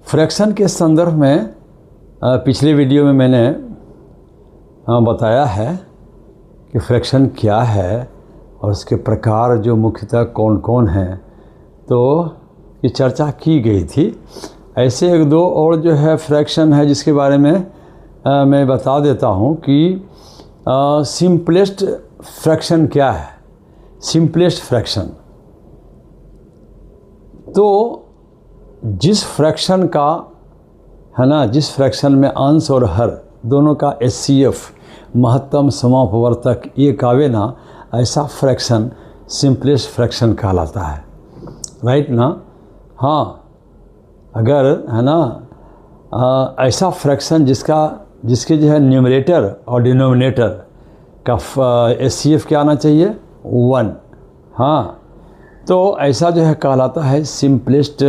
Fraction के संदर्भ में पिछले वीडियो में मैंने बताया है कि फ्रैक्शन क्या है और उसके प्रकार जो मुख्यतः कौन कौन हैं, तो ये चर्चा की गई थी। ऐसे एक दो और जो है फ्रैक्शन है जिसके बारे में मैं बता देता हूँ कि सिंपलेस्ट फ्रैक्शन क्या है। सिंपलेस्ट फ्रैक्शन तो जिस फ्रैक्शन का है ना, जिस फ्रैक्शन में अंश और हर दोनों का HCF महत्तम समापवर्तक एक आवे ना, ऐसा फ्रैक्शन सिंपलेस्ट फ्रैक्शन कहलाता है। राइट ना? हाँ, अगर है ना ऐसा फ्रैक्शन जिसके जो है न्यूमरेटर और डिनोमिनेटर का HCF क्या आना चाहिए? 1। हाँ, तो ऐसा जो है कहलाता है सिंपलेस्ट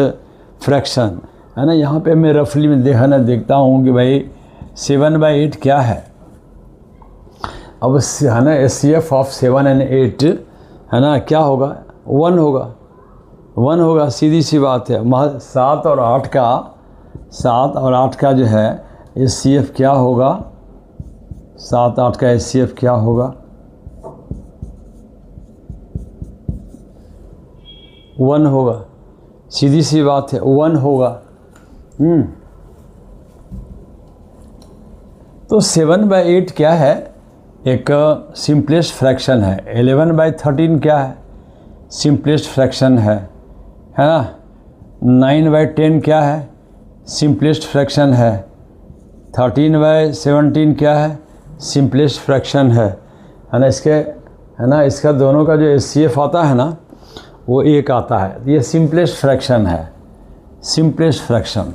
फ्रैक्शन, है ना। यहाँ पे मैं रफली में देखता हूँ कि भाई 7/8 क्या है। अब है ना HCF ऑफ 7 और 8 है ना क्या होगा? 1 होगा। 1 होगा, सीधी सी बात है। 7 और 8 का जो है HCF क्या होगा? 7-8 का HCF क्या होगा? 1 होगा, सीधी सी बात है, 1 होगा। तो 7/8 क्या है? एक सिंपलेस्ट फ्रैक्शन है। 11/13 क्या है? सिंपलेस्ट फ्रैक्शन है ना। 9/10 क्या है? सिंपलेस्ट फ्रैक्शन है। 13/17 क्या है? सिंपलेस्ट फ्रैक्शन है ना। इसका दोनों का जो HCF आता है ना, वो 1 आता है। ये सिंपलेस्ट फ्रैक्शन है। सिंपलेस्ट फ्रैक्शन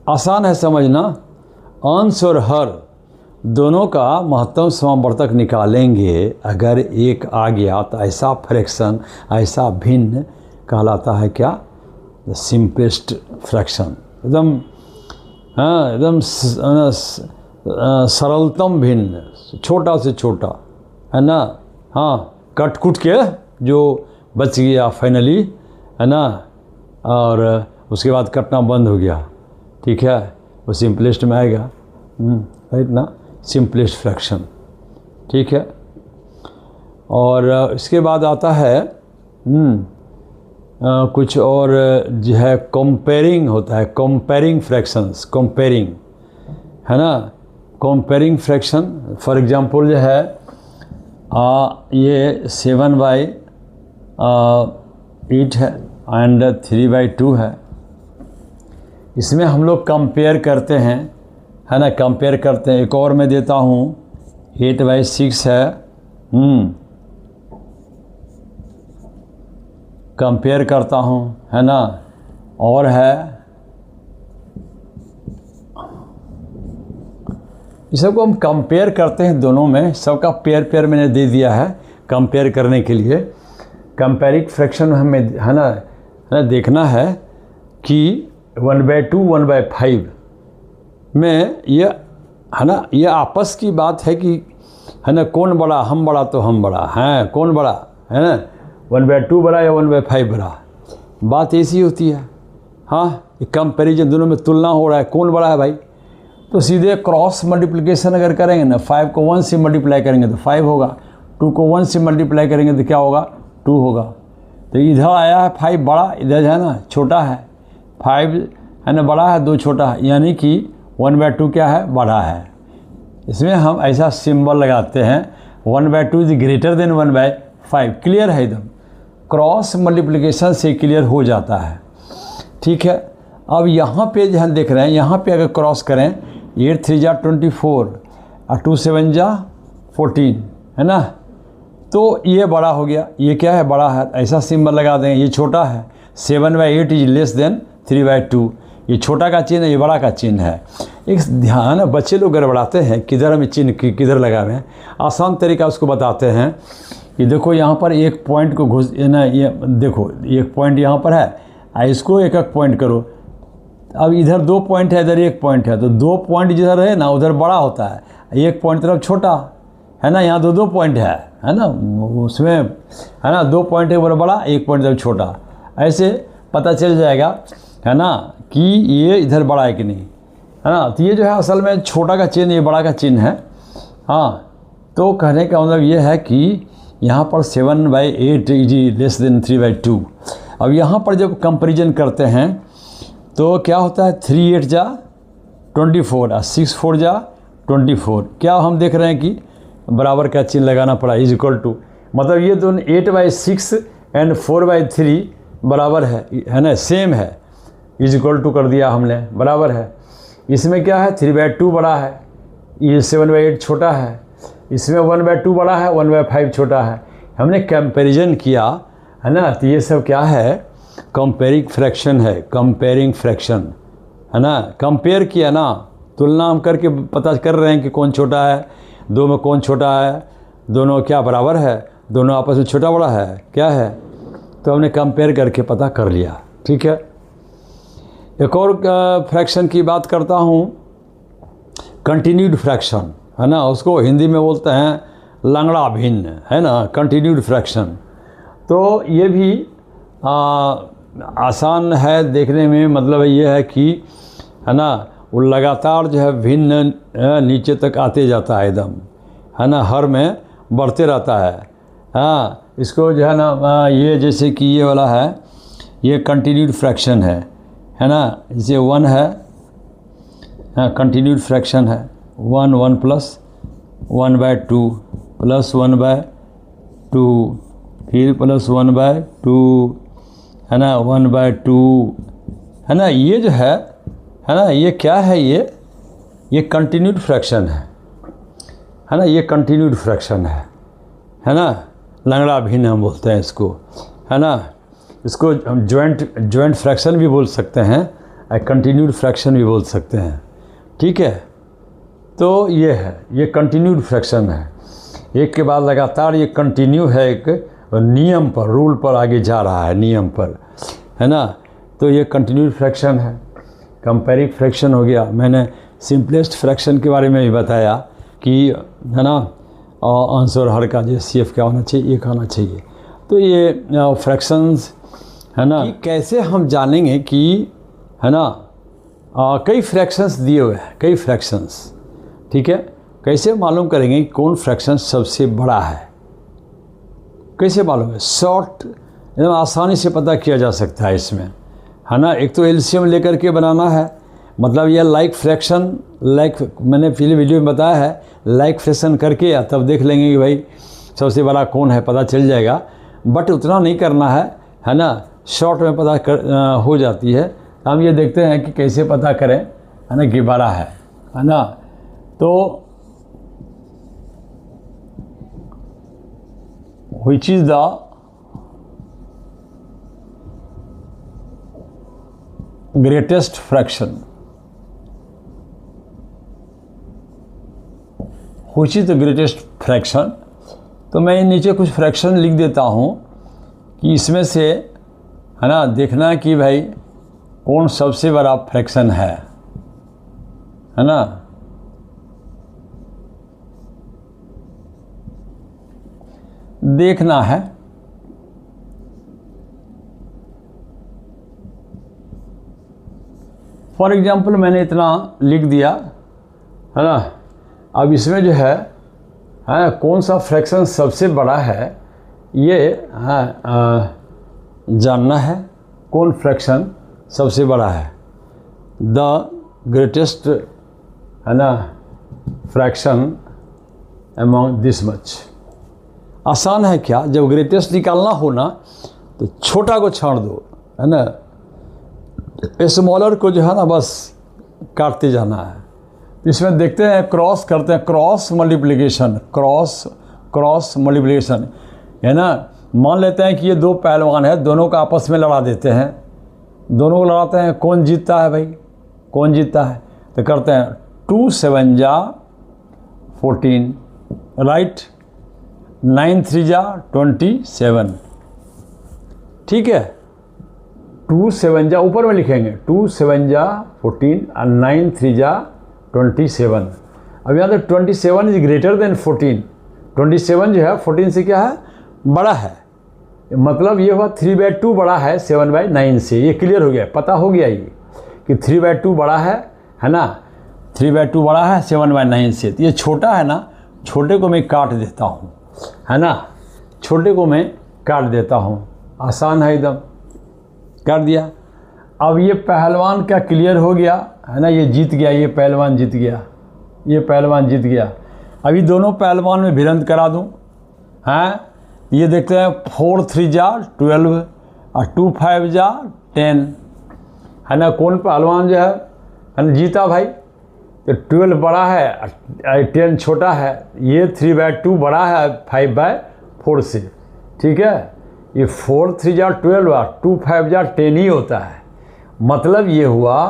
आसान है समझना। अंश और हर दोनों का महत्तम समापवर्तक निकालेंगे, अगर 1 आ गया तो ऐसा फ्रैक्शन, ऐसा भिन्न कहलाता है क्या? Simplest fraction. एकदम सरलतम भिन्न, छोटा से छोटा, है ना। हाँ, कट कुट के जो बच गया फाइनली, है ना, और उसके बाद कटना बंद हो गया, ठीक है, वो सिंपलेस्ट में आएगा। राइट ना, सिंपलेस्ट फ्रैक्शन, ठीक है। और इसके बाद आता है कुछ और जो है कंपेयरिंग होता है। कंपेयरिंग फ्रैक्शंस, कंपेयरिंग, है ना। कंपेयरिंग फ्रैक्शन फॉर एग्जांपल जो है ये 7/8 है एंड 3/2 है। इसमें हम लोग कंपेयर करते हैं, है ना, कंपेयर करते हैं। एक और मैं देता हूँ, 8/6 है। कंपेयर करता हूँ, है ना। और है ये सबको हम कंपेयर करते हैं दोनों में। सबका पेयर मैंने दे दिया है कंपेयर करने के लिए। कंपेयरिंग फ्रैक्शन हमें है ना देखना है कि 1/2 1/5 में ये है ना, ये आपस की बात है कि है ना, कौन बड़ा, हम बड़ा तो हम बड़ा हैं, कौन बड़ा है ना, 1/2 बड़ा या 1/5 बड़ा, बात ऐसी होती है। हाँ, कंपैरिजन दोनों में तुलना हो रहा है, कौन बड़ा है भाई। तो सीधे क्रॉस मल्टीप्लिकेशन अगर करेंगे ना, 5 को 1 से मल्टीप्लाई करेंगे तो 5 होगा, 2 को 1 से मल्टीप्लाई करेंगे तो क्या होगा? 2 होगा। तो इधर आया है 5 बड़ा, इधर है ना छोटा है। 5 है ना बड़ा है, 2 छोटा है, यानी कि 1/2 क्या है? बड़ा है। इसमें हम ऐसा सिंबल लगाते हैं 1/2 इज ग्रेटर देन 1/5। क्लियर है एकदम, क्रॉस मल्टीप्लिकेशन से क्लियर हो जाता है, ठीक है। अब यहाँ पे जो हम देख रहे हैं, यहाँ पे अगर क्रॉस करें, 8 3 जा 24 और 2 7 जा 14, है ना। तो ये बड़ा हो गया, ये क्या है? बड़ा है, ऐसा सिंबल लगा देंगे। ये छोटा है, 7/8 इज लेस देन 3/2। ये छोटा का चिन्ह है, ये बड़ा का चिन्ह है। एक ध्यान, बच्चे लोग गड़बड़ाते हैं, किधर हमें चिन्ह किधर लगावे हैं। आसान तरीका उसको बताते हैं कि देखो यहाँ पर एक पॉइंट को घुस ना, ये देखो एक पॉइंट यहाँ पर है, इसको एक एक पॉइंट करो। अब इधर 2 पॉइंट है, इधर 1 पॉइंट है, तो 2 पॉइंट जिधर है ना उधर बड़ा होता है, 1 पॉइंट तरफ छोटा है ना। यहाँ 2 पॉइंट है ना, उसमें है ना 2 पॉइंट है बड़ा, 1 पॉइंट तरफ छोटा। ऐसे पता चल जाएगा, है ना, कि ये इधर बड़ा है कि नहीं, है ना। तो ये जो है असल में छोटा का चिन्ह, ये बड़ा का चिन्ह है। हाँ, तो कहने का मतलब ये है कि यहाँ पर 7/8 इज लेस देन 3/2। अब यहाँ पर जब कंपेरिजन करते हैं तो क्या होता है, 3 8 जा 24 और 6 4 जा 24। क्या हम देख रहे हैं कि बराबर का चिन्ह लगाना पड़ा, इज इक्वल टू, मतलब ये दोनों 8/6 एंड 4/3 बराबर है ना, सेम है, इज इक्वल टू कर दिया हमने, बराबर है। इसमें क्या है, 3/2 बड़ा है, ये 7/8 छोटा है, इसमें 1/2 बड़ा है, 1/5 छोटा है। हमने कंपैरिजन किया, है ना। तो ये सब क्या है, कंपेयरिंग फ्रैक्शन है, कंपेयरिंग फ्रैक्शन, है ना। कंपेयर किया ना, तुलना हम करके पता कर रहे हैं कि कौन छोटा है, दो में कौन छोटा है, दोनों क्या बराबर है, दोनों आपस में छोटा बड़ा है, क्या है, तो हमने कंपेयर करके पता कर लिया। ठीक है, एक और फ्रैक्शन की बात करता हूँ, कंटिन्यूड फ्रैक्शन, है ना। उसको हिंदी में बोलते हैं लंगड़ा भिन्न, है ना, कंटिन्यूड फ्रैक्शन। तो ये भी आसान है देखने में, मतलब ये है कि, है ना, वो लगातार जो है भिन्न नीचे तक आते जाता है एकदम, है ना, हर में बढ़ते रहता है। हाँ, इसको जो है ना, ये जैसे कि ये वाला है, ये कंटिन्यूड फ्रैक्शन है ना, इसे 1 है, हाँ, कंटिन्यूड फ्रैक्शन है, 1 प्लस 1/2 प्लस 1/2 फिर प्लस 1/2, है ना, 1/2, है ना। ये जो है ना, ये क्या है, ये कंटिन्यूड फ्रैक्शन है ना, ये कंटिन्यूड फ्रैक्शन है ना, लंगड़ा भिन्न हम बोलते हैं इसको, है ना। इसको हम जॉइंट फ्रैक्शन भी बोल सकते हैं, कंटिन्यूड फ्रैक्शन भी बोल सकते हैं। ठीक है, तो ये है, ये कंटिन्यूड फ्रैक्शन है, एक के बाद लगातार ये कंटिन्यू है, एक नियम पर, रूल पर आगे जा रहा है, नियम पर, है ना। तो ये कंटिन्यूड फ्रैक्शन है। कंपेयरिंग फ्रैक्शन हो गया। मैंने सिंपलेस्ट फ्रैक्शन के बारे में भी बताया कि, है ना, आंसर हर का जो CF क्या होना चाहिए, 1 आना चाहिए। तो ये फ्रैक्शंस, है ना, कैसे हम जानेंगे कि, है ना, कई फ्रैक्शंस दिए हुए हैं, कई फ्रैक्शंस। ठीक है, कैसे मालूम करेंगे कि कौन फ्रैक्शन सबसे बड़ा है, कैसे मालूम है, शॉर्ट एकदम आसानी से पता किया जा सकता है इसमें, है ना। एक तो एलसीएम लेकर के बनाना है, मतलब यह लाइक फ्रैक्शन, लाइक मैंने पिछले वीडियो में बताया है, लाइक फ्रैक्शन करके तब देख लेंगे कि भाई सबसे बड़ा कौन है, पता चल जाएगा। बट उतना नहीं करना है ना, शॉर्ट में पता हो जाती है। हम ये देखते हैं कि कैसे पता करें, है ना, कि बड़ा है ना। तो which is the greatest fraction, which is the greatest fraction। तो मैं नीचे कुछ फ्रैक्शन लिख देता हूँ कि इसमें से, है ना, देखना कि भाई कौन सबसे बड़ा फ्रैक्शन है ना। देखना है, फॉर एग्जाम्पल मैंने इतना लिख दिया, है ना। अब इसमें जो है कौन सा फ्रैक्शन सबसे बड़ा है, ये जानना है, कौन फ्रैक्शन सबसे बड़ा है, द ग्रेटेस्ट, है ना, फ्रैक्शन अमॉन्ग दिस मच। आसान है क्या, जब ग्रेटेस्ट निकालना हो ना तो छोटा को छोड़ दो, है ना, स्मॉलर को जो है ना बस काटते जाना है। इसमें देखते हैं, क्रॉस करते हैं, क्रॉस मल्टीप्लिकेशन, क्रॉस मल्टीप्लिकेशन, है ना। मान लेते हैं कि ये दो पहलवान है, दोनों का आपस में लड़ा देते हैं, दोनों को लड़ाते हैं, कौन जीतता है भाई, कौन जीतता है, तो करते हैं 2 7 जा 14, राइट, 9 3 जा 27, ठीक है। 2 7 जा ऊपर में लिखेंगे, 2 7 जा 14 और 9 3 जा 27। अब यहाँ तो 27 इज ग्रेटर देन 14, 27 जो है 14 से क्या है, बड़ा है, मतलब ये हुआ 3/2 बड़ा है 7/9 से। ये क्लियर हो गया, पता हो गया ये कि 3/2 बड़ा है ना, 3/2 बड़ा है 7/9 से। तो ये छोटा है ना, छोटे को मैं काट देता हूँ, है ना, छोटे को मैं काट देता हूँ। आसान है एकदम, कर दिया। अब ये पहलवान क्या क्लियर हो गया, है ना, ये जीत गया, ये पहलवान जीत गया, ये पहलवान जीत गया। अभी दोनों पहलवान में भिड़ंत करा दूँ, हैं। ये देखते हैं 4 3 जा 12 और 2 5 जा 10, है ना। कौन पहलवान जो है ना जीता भाई, तो 12 बड़ा है 10 छोटा है। ये 3/2 बड़ा है 5/4 से, ठीक है। ये 4 3 जा 12 और 2 5 जा 10 ही होता है। मतलब ये हुआ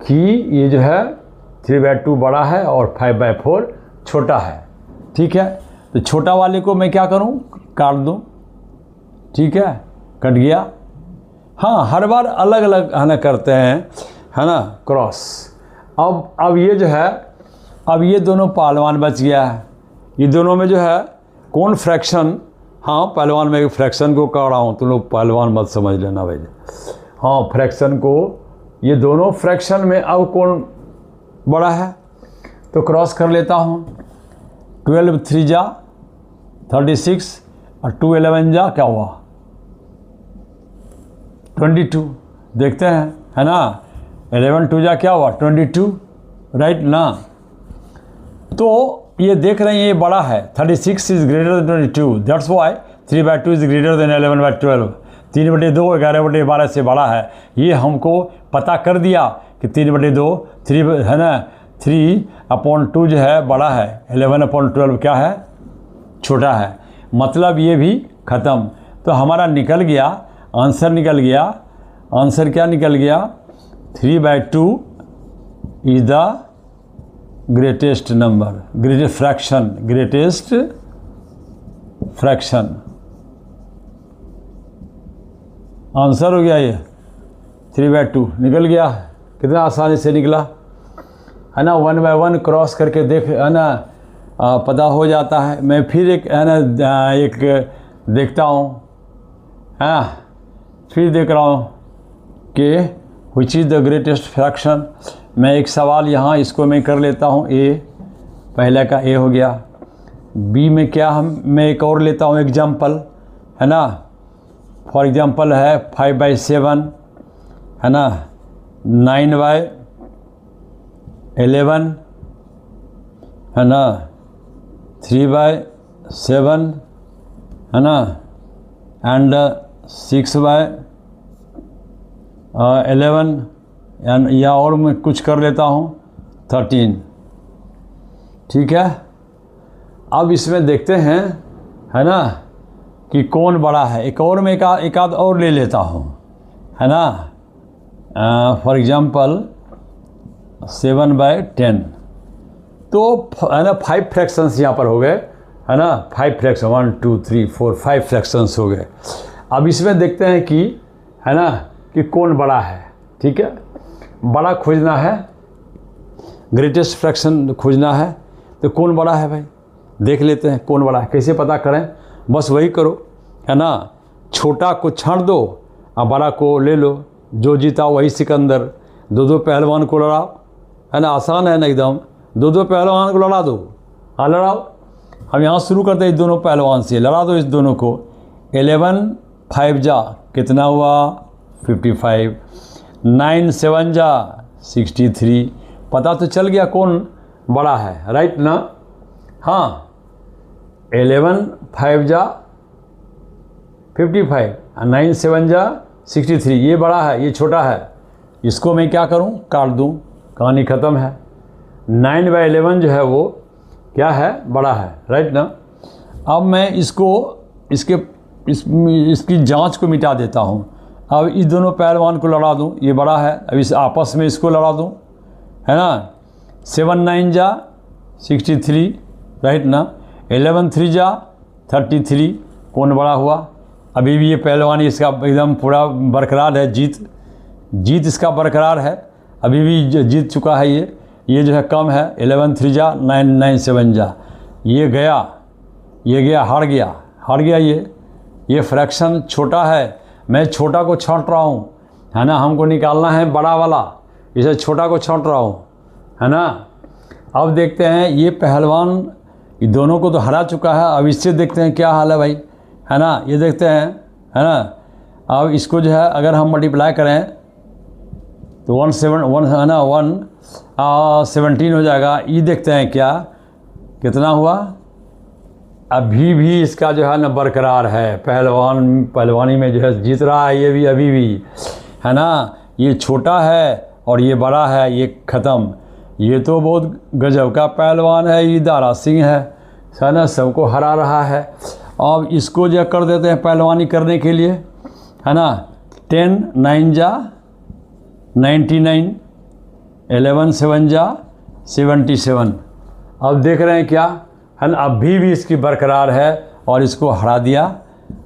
कि ये जो है 3/2 बड़ा है और 5/4 छोटा है, ठीक है। तो छोटा वाले को मैं क्या करूं, काट दूं, ठीक है, कट गया। हाँ, हर बार अलग अलग है ना करते हैं, है ना, क्रॉस। अब ये जो है, अब ये दोनों पहलवान बच गया है। ये दोनों में जो है कौन फ्रैक्शन, हाँ पहलवान में फ्रैक्शन को काट रहा हूँ, तुम लोग पहलवान मत समझ लेना भाई। हाँ, फ्रैक्शन को, ये दोनों फ्रैक्शन में अब कौन बड़ा है, तो क्रॉस कर लेता हूँ। 12 3 जा 36 और 2 11 जा क्या हुआ 22। देखते हैं, है ना, 11 2 जा क्या हुआ 22, राइट ना। तो ये देख रहे हैं ये बड़ा है, 36 is greater than 22, that's why 3/2 is greater than 11/12। 3/2 11/12 से बड़ा है। ये हमको पता कर दिया कि 3/2 3 है ना, 3/2 जो है बड़ा है, 11/12 क्या है, छोटा है। मतलब ये भी ख़त्म। तो हमारा निकल गया आंसर, निकल गया आंसर, क्या निकल गया, 3/2 is the greatest number, greatest fraction, greatest fraction. Answer हो गया ये 3/2 निकल गया। कितना आसानी से निकला, है ना। 1 बाय 1 क्रॉस करके देख, है ना, पता हो जाता है। मैं फिर एक, है ना, एक देखता हूँ, हाँ, फिर देख रहा हूँ कि which is the greatest fraction. मैं एक सवाल यहाँ इसको मैं कर लेता हूँ। ए, पहला का ए हो गया। बी में क्या, मैं एक और लेता हूँ एग्जाम्पल, है ना। फॉर एग्जाम्पल है 5/7, है ना, 9/11, है ना, 3/7, है ना, एंड 6/11, या और मैं कुछ कर लेता हूँ 13, ठीक है। अब इसमें देखते हैं, है ना, कि कौन बड़ा है। एक और मैं एक आध और ले लेता हूँ, है ना। फॉर एग्जांपल 7/10, तो है ना 5 फ्रैक्शंस यहाँ पर हो गए, है ना, 5 फ्रैक्शन, 1 2 3 4 5 फ्रैक्शंस हो गए। अब इसमें देखते हैं कि, है ना, कि कौन बड़ा है, ठीक है। बड़ा खोजना है, ग्रेटेस्ट फ्रैक्शन खोजना है, तो कौन बड़ा है भाई, देख लेते हैं कौन बड़ा है। कैसे पता करें, बस वही करो, है ना, छोटा को छाड़ दो और बड़ा को ले लो, जो जीता वही सिकंदर। दो पहलवान को लड़ाओ, है ना, आसान है ना एकदम। दो पहलवान को लड़ा दो, हाँ लड़ाओ। हम यहाँ शुरू करते हैं इस दोनों पहलवान से, लड़ा दो इस दोनों को। 11 5 जा कितना हुआ 55, 9 7 जा 63। पता तो चल गया कौन बड़ा है, राइट ना। हाँ, 11 5 जा 55 और 9 7 जा 63, ये बड़ा है, ये छोटा है। इसको मैं क्या करूं, काट दूं, कहानी ख़त्म है। 9/11 जो है वो क्या है, बड़ा है, राइट ना। अब मैं इसकी जांच को मिटा देता हूं। अब इस दोनों पहलवान को लड़ा दूं, ये बड़ा है। अब इस आपस में इसको लड़ा दूं, है ना। 7 9 जा 63, राइट ना। 11 3 जा 33, कौन बड़ा हुआ। अभी भी ये पहलवान इसका एकदम पूरा बरकरार है, जीत इसका बरकरार है, अभी भी जीत चुका है। ये जो है कम है। 11 3 जा 9 9 7 जा, ये गया हार गया ये, ये फ्रैक्शन छोटा है, मैं छोटा को छांट रहा हूँ, है ना, हमको निकालना है बड़ा वाला, इसे छोटा को छांट रहा हूँ, है ना। अब देखते हैं ये पहलवान ये दोनों को तो हरा चुका है, अब इससे देखते हैं क्या हाल है भाई, है ना। ये देखते हैं, है ना। अब इसको जो है अगर हम मल्टीप्लाई करें तो 1 है ना 117 हो जाएगा। ये देखते हैं क्या कितना हुआ, अभी भी इसका जो है ना बरकरार है, पहलवानी में जो है जीत रहा है ये भी अभी भी, है ना। ये छोटा है और ये बड़ा है, ये ख़त्म। ये तो बहुत गजब का पहलवान है, ये दारा सिंह है ना, सबको हरा रहा है। अब इसको जो कर देते हैं पहलवानी करने के लिए, है ना। 10 9 जा 99, 11 7 जा 77। अब देख रहे हैं क्या, है ना, अभी भी इसकी बरकरार है और इसको हरा दिया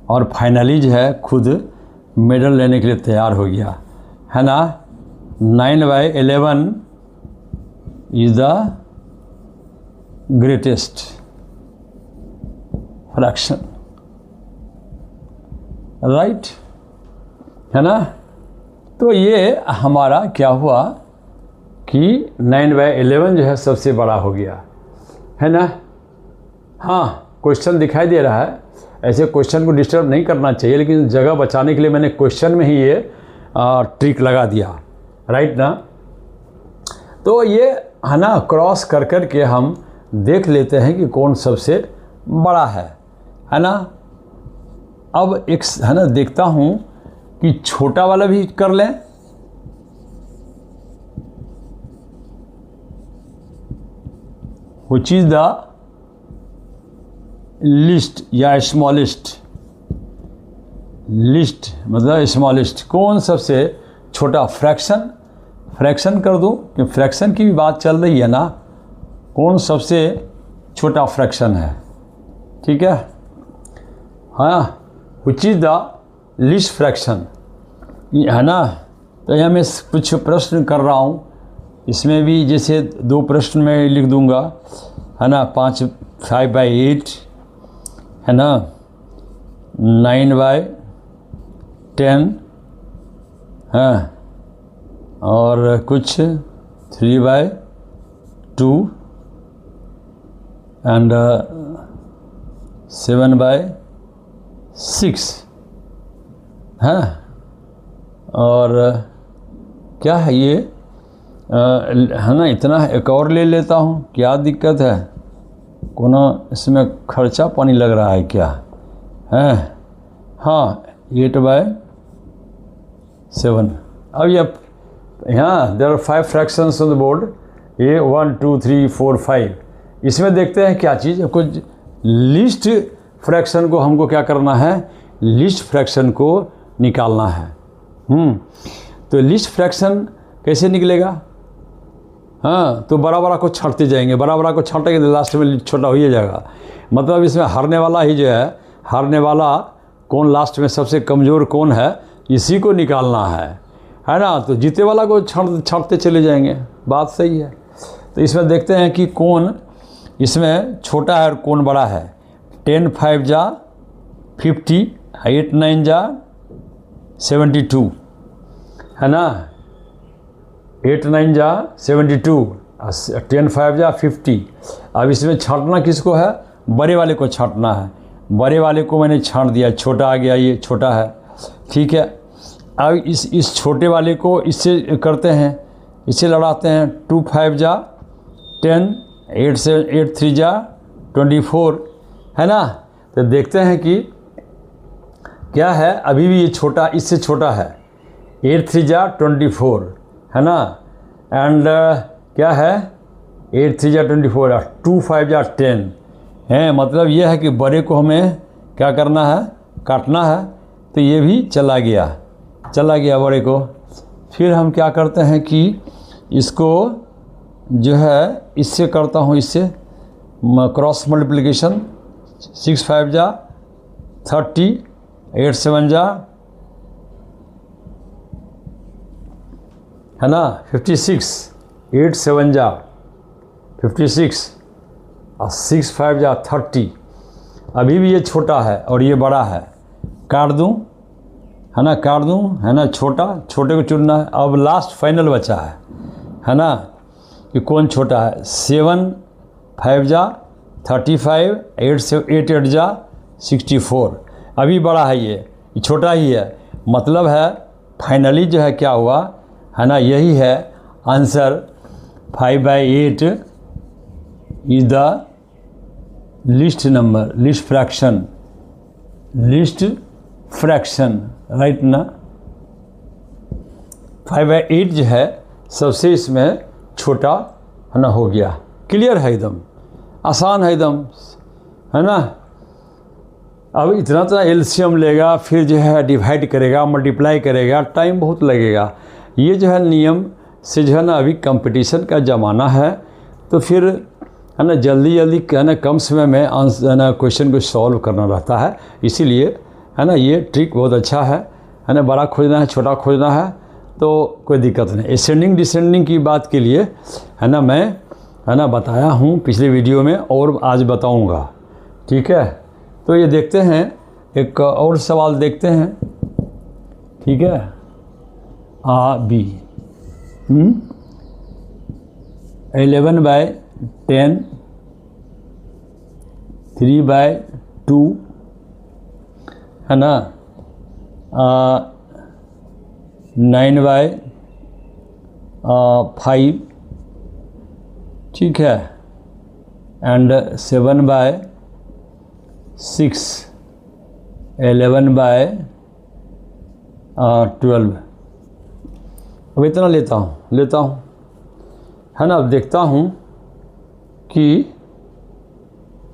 और फाइनली जो है खुद मेडल लेने के लिए तैयार हो गया, है ना। 9/11 is the greatest fraction, right, है ना। तो ये हमारा क्या हुआ कि 9/11 जो है सबसे बड़ा हो गया, है ना। हाँ, क्वेश्चन दिखाई दे रहा है, ऐसे क्वेश्चन को डिस्टर्ब नहीं करना चाहिए, लेकिन जगह बचाने के लिए मैंने क्वेश्चन में ही ये ट्रिक लगा दिया, राइट ना। तो ये है ना क्रॉस कर कर के हम देख लेते हैं कि कौन सबसे बड़ा है ना। अब एक है ना देखता हूँ कि छोटा वाला भी कर लें, व्हिच इज द लिस्ट या स्मॉलेस्ट, लिस्ट मतलब स्मॉलेस्ट, कौन सबसे छोटा फ्रैक्शन कर दूं कि फ्रैक्शन की भी बात चल रही है ना, कौन सबसे छोटा फ्रैक्शन है, ठीक है। हाँ, which is the least fraction, है ना। तो यहाँ मैं कुछ प्रश्न कर रहा हूँ, इसमें भी जैसे 2 प्रश्न में लिख दूंगा, है ना। 5/8 है ना, 9/10 है, और कुछ 3/2 एंड 7/6 है। और क्या है ये, है ना, इतना एक और ले लेता हूँ, क्या दिक्कत है, कोनो इसमें खर्चा पानी लग रहा है क्या है। हाँ, 8/7। अब ये यहाँ there are 5 fractions on the board, ये 1 2 3 4 5। इसमें देखते हैं क्या चीज़, कुछ लीस्ट फ्रैक्शन को हमको क्या करना है, लीस्ट फ्रैक्शन को निकालना है। तो लीस्ट फ्रैक्शन कैसे निकलेगा, हाँ, तो बड़ा को छांटते जाएंगे, बड़ा को छांटेंगे तो लास्ट में छोटा हो ही जाएगा। मतलब इसमें हारने वाला ही जो है, हारने वाला कौन लास्ट में सबसे कमज़ोर कौन है, इसी को निकालना है ना। तो जीते वाला को छांटते चले जाएंगे, बात सही है। तो इसमें देखते हैं कि कौन इसमें छोटा है और कौन बड़ा है। 10 5 जा 50, 8 9 जा 72, है ना। 8 9 जा 72, 10 5 जा 50। अब इसमें छांटना किसको है, बड़े वाले को छांटना है। बड़े वाले को मैंने छांट दिया, छोटा आ गया, ये छोटा है, ठीक है। अब इस छोटे वाले को इससे करते हैं, इससे लड़ाते हैं। 2 5 जा 10, 8 3 जा 24, है ना। तो देखते हैं कि क्या है, अभी भी ये छोटा इससे छोटा है। 8 3 जा 24, है ना। एंड क्या है, 8 3 जा 24, 2 5 जा 10 है। मतलब ये है कि बड़े को हमें क्या करना है, काटना है। तो ये भी चला गया बड़े को। फिर हम क्या करते हैं कि इसको जो है इससे करता हूँ, इससे क्रॉस मल्टीप्लिकेशन। 6 5 जा 30, 8 7 जा, है ना, 56, 8 7 जा 56 और 6 5 जा 30। अभी भी ये छोटा है और ये बड़ा है, काट दूँ, है ना, काट दूँ, है ना, छोटे को चुनना है। अब लास्ट फाइनल बचा है ना, कि कौन छोटा है। 7 5 जा 35, 8 8 जा 64। अभी बड़ा है ये छोटा ही है। मतलब है फाइनली जो है क्या हुआ, है ना, यही है answer. 5/8 is the least number, least fraction, right ना। 5/8 जो है सबसे इसमें छोटा, है ना, हो गया। क्लियर है, एकदम आसान है, एकदम, है ना। अब इतना तो एलसीएम लेगा, फिर जो है डिवाइड करेगा, मल्टीप्लाई करेगा, टाइम बहुत लगेगा। ये जो है नियम से जो है ना, अभी कंपटीशन का ज़माना है, तो फिर है ना जल्दी है ना कम समय में आंसर, है ना, क्वेश्चन को सॉल्व करना रहता है। इसीलिए है ना ये ट्रिक बहुत अच्छा है ना। बड़ा खोजना है, छोटा खोजना है, तो कोई दिक्कत नहीं। असेंडिंग डिसेंडिंग की बात के लिए है ना मैं, है ना, बताया हूँ पिछले वीडियो में और आज बताऊँगा, ठीक है। तो ये देखते हैं, एक और सवाल देखते हैं, ठीक है। बी 11/10, 3/2, है ना, 9/5, ठीक है, एंड 7/6, 11/12। अब इतना लेता हूँ, है ना। अब देखता हूँ कि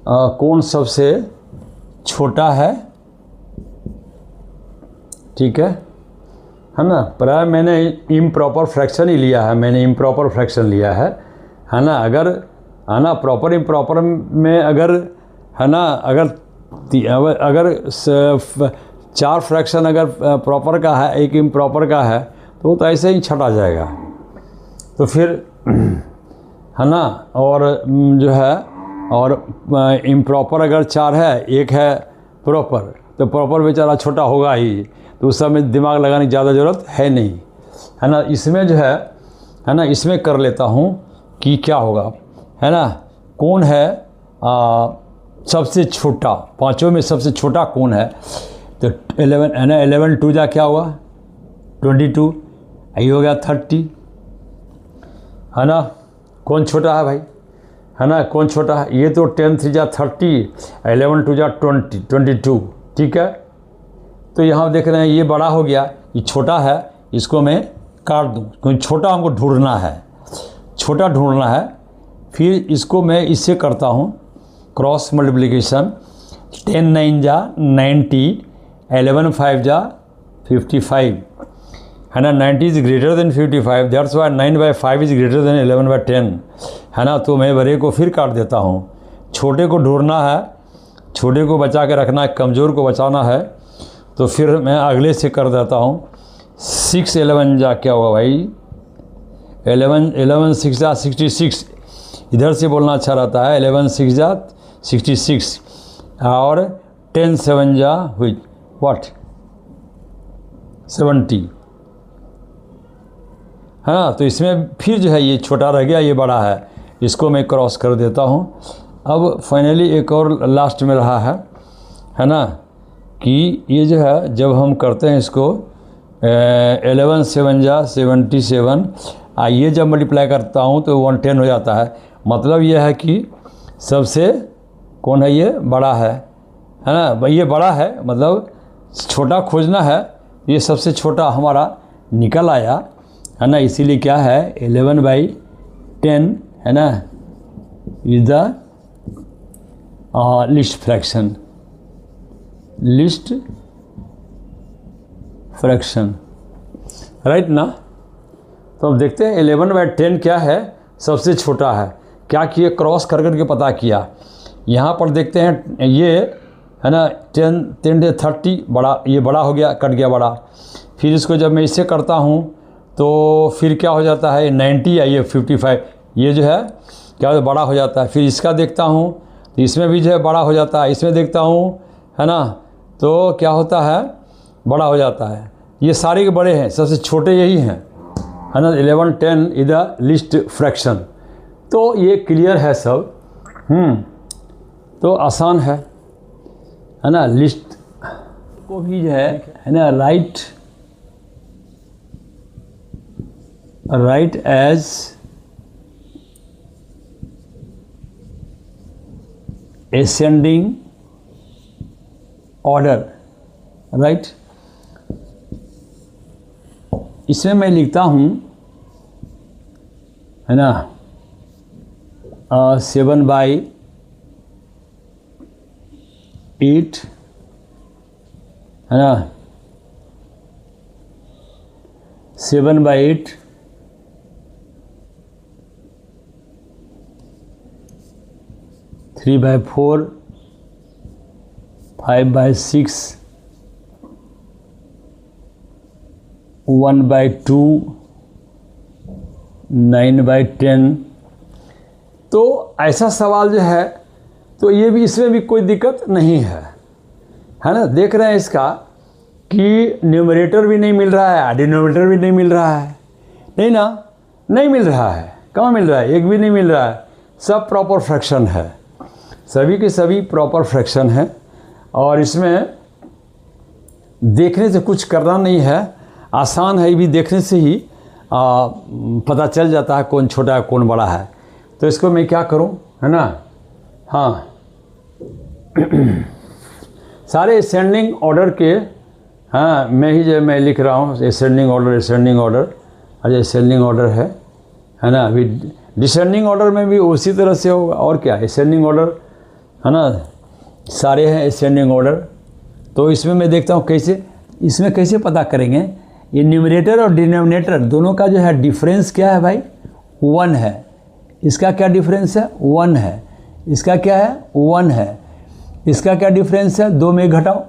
कौन सबसे छोटा है, ठीक है ना। प्राय मैंने इम्प्रॉपर फ्रैक्शन ही लिया है, है ना। अगर है ना प्रॉपर इम्प्रॉपर में अगर है ना, अगर 4 फ्रैक्शन अगर प्रॉपर का है, एक इम्प्रॉपर का है, तो ऐसे ही छटा जाएगा। तो फिर है ना, और जो है और इम्प्रॉपर अगर 4 है, एक है प्रॉपर, तो प्रॉपर बेचारा छोटा होगा ही, तो उस समय दिमाग लगाने की ज़्यादा ज़रूरत है नहीं, है ना। इसमें जो है ना, इसमें कर लेता हूँ कि क्या होगा, है ना। कौन है सबसे छोटा, पांचों में सबसे छोटा कौन है। तो 11 है ना, 11 2 जा क्या हुआ 22, ये हो गया 30, है ना। कौन छोटा है भाई, है ना, कौन छोटा है। ये तो 10 3 जा 30, 11 2 जा 22, ठीक है। तो यहाँ देख रहे हैं ये बड़ा हो गया, ये छोटा है, इसको मैं काट दूँ, क्योंकि छोटा हमको ढूंढना है। फिर इसको मैं इससे करता हूँ क्रॉस मल्टीप्लिकेशन। 10 9 जा 90, 11 5 जा 55, है ना। 90 is greater than 55, that's why 9/5 is greater than 11/10, है ना। तो मैं बड़े को फिर काट देता हूँ। छोटे को ढूंढना है, छोटे को बचा के रखना है, कमज़ोर को बचाना है। तो फिर मैं अगले से कर देता हूँ। 6 11 जा क्या होगा भाई, 11 6 जा 66, इधर से बोलना अच्छा रहता है। 11 6 जा 66, और 10 7 जा हुई व्हाट 70, है ना। तो इसमें फिर जो है ये छोटा रह गया, ये बड़ा है, इसको मैं क्रॉस कर देता हूँ। अब फाइनली एक और लास्ट में रहा है ना, कि ये जो है जब हम करते हैं इसको 11 7 जा 77, ये जब मल्टीप्लाई करता हूँ तो 110 हो जाता है। मतलब ये है कि सबसे कौन है, ये बड़ा है ना। ये बड़ा है, मतलब छोटा खोजना है, ये सबसे छोटा हमारा निकल आया, है ना। इसीलिए क्या है 11/10, है ना, is the least fraction, right ना। तो अब देखते हैं 11/10 क्या है, सबसे छोटा है। क्या किए, क्रॉस कर करके पता किया। यहाँ पर देखते हैं ये है ना 10 10 30 बड़ा, ये बड़ा हो गया, कट गया बड़ा। फिर इसको जब मैं इससे करता हूँ तो फिर क्या हो जाता है 90 या ये 55, ये जो है क्या बड़ा हो जाता है। फिर इसका देखता हूँ तो इसमें भी जो है बड़ा हो जाता है। इसमें देखता हूँ, है ना, तो क्या होता है, बड़ा हो जाता है। ये सारे के बड़े हैं, सबसे छोटे यही हैं, है ना। 11, 10 इज द लीस्ट फ्रैक्शन। तो ये क्लियर है सब। तो आसान है ना। लिस्ट को भी जो है ना, write as ascending order, right. इसमें मैं लिखता हूँ, है ना, 7/8, है ना, 7/8, 3/4, 5/6, 1/2, 9/10। तो ऐसा सवाल जो है, तो ये भी, इसमें भी कोई दिक्कत नहीं है ना। देख रहे हैं इसका कि न्यूमरेटर भी नहीं मिल रहा है, डिनोमिनेटर भी नहीं मिल रहा है, नहीं ना, नहीं मिल रहा है। कहाँ मिल रहा है? एक भी नहीं मिल रहा है। सब प्रॉपर फ्रैक्शन है, सभी के सभी प्रॉपर फ्रैक्शन है। और इसमें देखने से कुछ करना नहीं है, आसान है। ये भी देखने से ही पता चल जाता है कौन छोटा है कौन बड़ा है। तो इसको मैं क्या करूं, है ना, हाँ, सारे असेंडिंग ऑर्डर के, हाँ, मैं लिख रहा हूँ असेंडिंग ऑर्डर, और असेंडिंग ऑर्डर है ना। अभी डिसेंडिंग ऑर्डर में भी उसी तरह से होगा। और क्या, असेंडिंग ऑर्डर, है ना, सारे हैं असेंडिंग ऑर्डर। तो इसमें मैं देखता हूँ इसमें कैसे पता करेंगे। ये न्यूमरेटर और डिनोमिनेटर दोनों का जो है डिफरेंस क्या है भाई? 1 है। इसका क्या डिफरेंस है? 1 है। इसका क्या है? 1 है। इसका क्या डिफरेंस है? 2 में घटाओ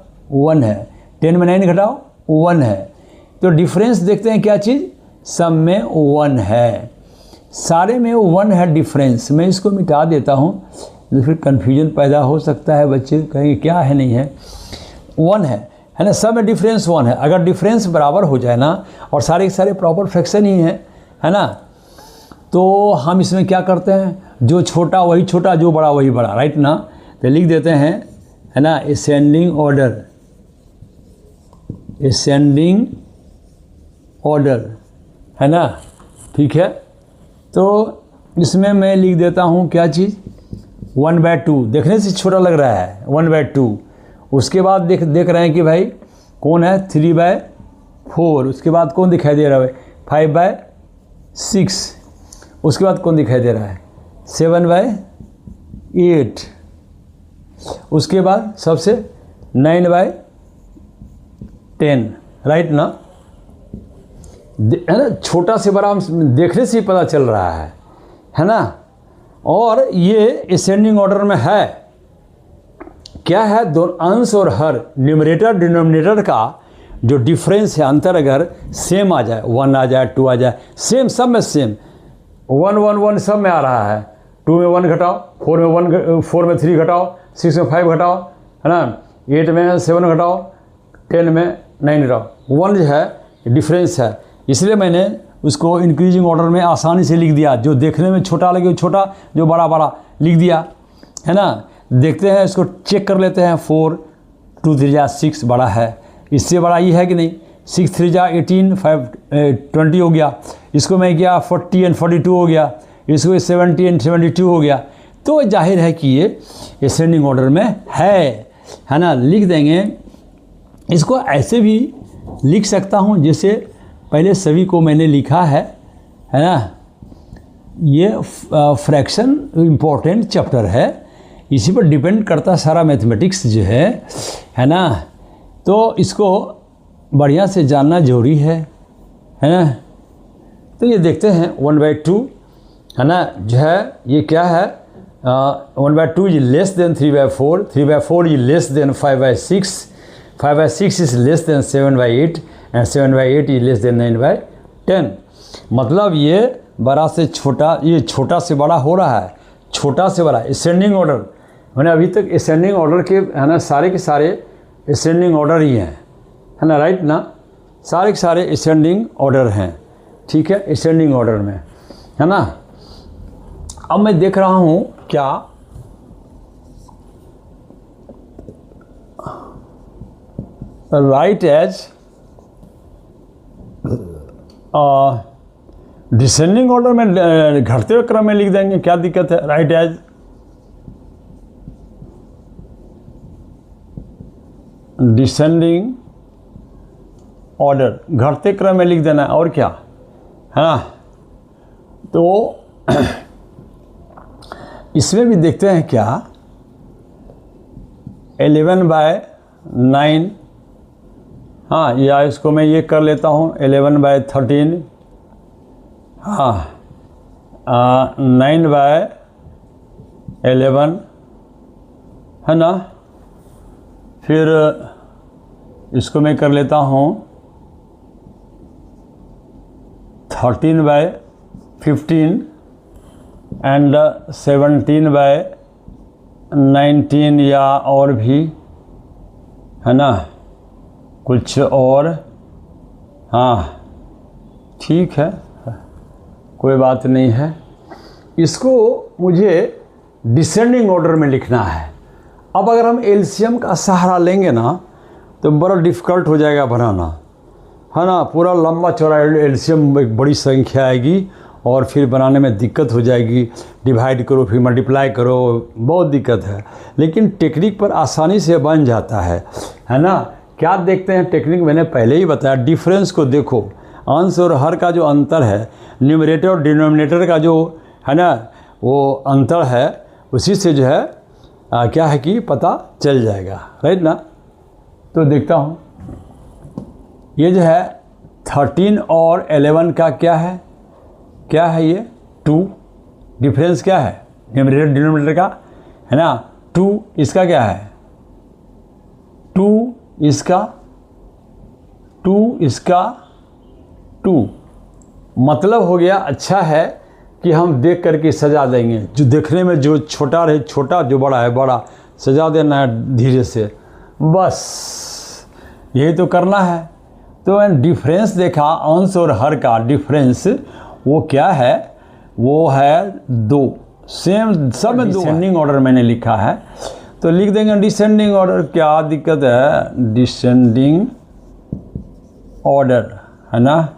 1 है, 10 में 9 घटाओ 1 है। तो डिफरेंस देखते हैं क्या चीज़, सब में 1 है, सारे में 1 है डिफरेंस। मैं इसको मिटा देता हूँ, तो फिर कन्फ्यूजन पैदा हो सकता है, बच्चे कहेंगे क्या है, नहीं है, 1 है ना। सब में डिफरेंस 1 है। अगर डिफरेंस बराबर हो जाए ना, और सारे के सारे प्रॉपर फ्रैक्शन ही है ना, तो हम इसमें क्या करते हैं, जो छोटा वही छोटा, जो बड़ा वही बड़ा, राइट ना। तो लिख देते हैं, है ना, असेंडिंग ऑर्डर, है ना, ठीक है। तो इसमें मैं लिख देता हूँ क्या चीज़, 1/2। देखने से छोटा लग रहा है, 1/2। उसके बाद देख रहे हैं कि भाई कौन है, 3/4। उसके बाद कौन दिखाई दे रहा है, 5/6। उसके बाद कौन दिखाई दे रहा है, 7/8। उसके बाद सबसे 9/10, राइट ना, है ना। छोटा से बड़ा देखने से ही पता चल रहा है ना। और ये असेंडिंग ऑर्डर में है, क्या है, दो अंश और हर, न्यूमरेटर डिनोमिनेटर का जो डिफरेंस है, अंतर अगर सेम आ जाए, 1 आ जाए, 2 आ जाए, सेम, सब में सेम, 1 1 1 सब में आ रहा है। 2 में 1 घटाओ, 4 में 3 घटाओ, 6 में 5 घटाओ, है ना, 8 में 7 घटाओ, 10 में 9 घटाओ, 1 जो है डिफरेंस है। इसलिए मैंने उसको इंक्रीजिंग ऑर्डर में आसानी से लिख दिया। जो देखने में छोटा लगे वो छोटा, जो बड़ा बड़ा लिख दिया, है ना। देखते हैं, इसको चेक कर लेते हैं। 4 2 3 जा 6 बड़ा है, इससे बड़ा ये है कि नहीं। 6 3 जा 18, 5 20 हो गया। इसको मैं किया 40 and 42 हो गया। इसको 70 and 72 हो गया। तो जाहिर है कि ये असेंडिंग ऑर्डर में है ना। लिख देंगे। इसको ऐसे भी लिख सकता हूँ, जैसे पहले सभी को मैंने लिखा है ना। ये फ्रैक्शन इम्पोर्टेंट चैप्टर है, इसी पर डिपेंड करता सारा मैथमेटिक्स जो है ना। तो इसको बढ़िया से जानना जरूरी है ना। तो ये देखते हैं 1/2, है ना, जो है ये क्या है, 1/2 is less than 3/4, 3/4 is less than 5/6, 5/6 is less than 7/8 and 7/8 is less than 9/10। मतलब ये बड़ा से छोटा, ये छोटा से बड़ा हो रहा है, छोटा से बड़ा। असेंडिंग ऑर्डर मैंने अभी तक असेंडिंग ऑर्डर के, है ना, सारे के सारे असेंडिंग ऑर्डर ही हैं, है ना, राइट ना, सारे के सारे असेंडिंग ऑर्डर हैं, ठीक है, असेंडिंग ऑर्डर में, है ना। अब मैं देख रहा हूँ क्या राइट एज डिसेंडिंग ऑर्डर में घटते हुए क्रम में लिख देंगे, क्या दिक्कत है। राइट एज डिसेंडिंग ऑर्डर, घटते क्रम में लिख देना है, और क्या है ना। तो इसमें भी देखते हैं क्या 11/9, हाँ, या इसको मैं ये कर लेता हूँ 11/13, हाँ, 9/11, है ना। फिर इसको मैं कर लेता हूँ 13/15 एंड 17/19, या और भी, है ना, कुछ और, हाँ ठीक है, कोई बात नहीं है। इसको मुझे डिसेंडिंग ऑर्डर में लिखना है। अब अगर हम एलसीएम का सहारा लेंगे ना तो बड़ा डिफ़िकल्ट हो जाएगा बनाना, है ना। पूरा लंबा चौड़ा एलसीएम एक बड़ी संख्या आएगी और फिर बनाने में दिक्कत हो जाएगी, डिवाइड करो फिर मल्टीप्लाई करो, बहुत दिक्कत है। लेकिन टेक्निक पर आसानी से बन जाता है ना। क्या देखते हैं टेक्निक, मैंने पहले ही बताया, डिफरेंस को देखो, अंश और हर का जो अंतर है, न्यूमरेटर और डिनोमिनेटर का जो है ना वो अंतर है, उसी से जो है क्या है कि पता चल जाएगा, राइट ना। तो देखता हूँ ये जो है 13 और 11 का क्या है ये 2, डिफरेंस क्या है न्यूमरेटर डिनोमिनेटर का, है ना। 2 इसका क्या है 2 इसका 2 मतलब हो गया। अच्छा है कि हम देख करके सजा देंगे, जो देखने में जो छोटा रहे छोटा, जो बड़ा है बड़ा, सजा देना है धीरे से, बस यही तो करना है। तो मैंने डिफरेंस देखा, अंश और हर का डिफरेंस वो क्या है, वो है 2, सेम सब में 2। डिसेंडिंग ऑर्डर मैंने लिखा है तो लिख देंगे डिसेंडिंग ऑर्डर, क्या दिक्कत है, डिसेंडिंग ऑर्डर, है ना,